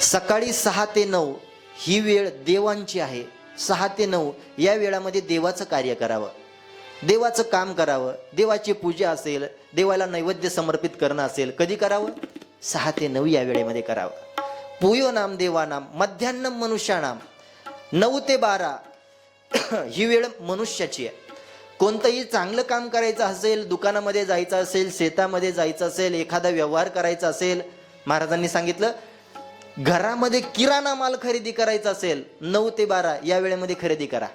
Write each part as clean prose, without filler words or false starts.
सकाळी 6 ते 9 ही वेळ देवांची आहे. 6 ते 9 या वेळामध्ये देवाचं कार्य करावं, देवाचं काम करावं, देवाची पूजा असेल, देवाला नैवेद्य समर्पित करणं असेल, कधी करावं? 6 ते 9 या वेळेमध्ये करावं. पूयो नाम देवानाम मध्यान्नम मनुष्यानाम. 9 ते 12 ही वेळ मनुष्याची आहे. कोणतंही चांगलं काम करायचं असेल, दुकानामध्ये जायचं असेल, शेतामध्ये जायचं असेल, एखादा व्यवहार करायचा असेल, महाराजांनी सांगितलं घरामध्ये किराणा माल खरेदी करायचा असेल 9 ते 12 या वेळेमध्ये खरेदी करा.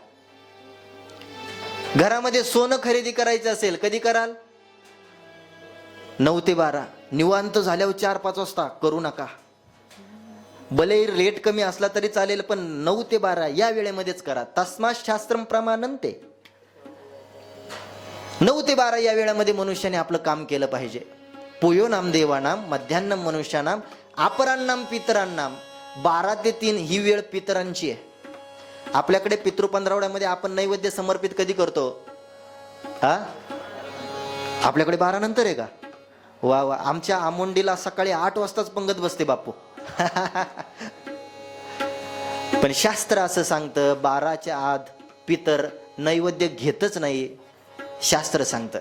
घरामध्ये सोनं खरेदी करायचं असेल कधी कराल? 9 ते 12. निवांत झाल्यावर 4-5 वाजता करू नका. भले रेट कमी असला तरी चालेल, पण 9 ते 12 या वेळेमध्येच करा. तस्मात् शास्त्रम प्रमाणन्ते. 9 ते 12 या वेळेमध्ये मनुष्याने आपलं काम केलं पाहिजे. पूयो नाम देवानाम मध्यान्नम मनुष्यानाम अपरान्नाम पितरांनाम. 12 ते 3 ही वेळ पितरांची आहे. आपल्याकडे पितृ पंधरवड्यामध्ये आपण नैवेद्य समर्पित कधी करतो? आपल्याकडे 12 नंतर आहे का? वा वा. आमच्या आमोंडीला सकाळी 8 वाजताच पंगत बसते बापू. पण शास्त्र असं सांगतं 12च्या आत पितर नैवेद्य घेतच नाही. शास्त्र सांगतं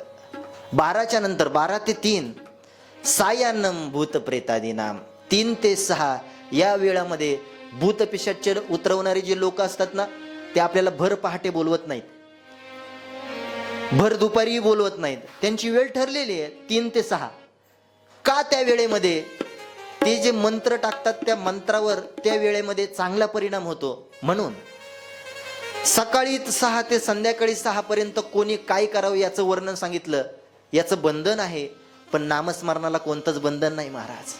12च्या नंतर 12 ते 3 सायान्नम भूत प्रेतादीनाम. 3 ते 6 या वेळामध्ये भूत पिशाच उतरवणारे जे लोक असतात ना, ते आपल्याला भर पहाटे बोलवत नाहीत, भर दुपारी बोलवत नाहीत. त्यांची वेळ ठरलेली आहे 3 ते 6. का? त्या वेळेमध्ये ते जे मंत्र टाकतात त्या मंत्रावर त्या वेळेमध्ये चांगला परिणाम होतो. म्हणून सकाळी 6 ते संध्याकाळी 6 पर्यंत कोणी काय करावं याचं वर्णन सांगितलं. याचं बंधन आहे, पण नामस्मरणाला कोणतंच बंधन नाही महाराज.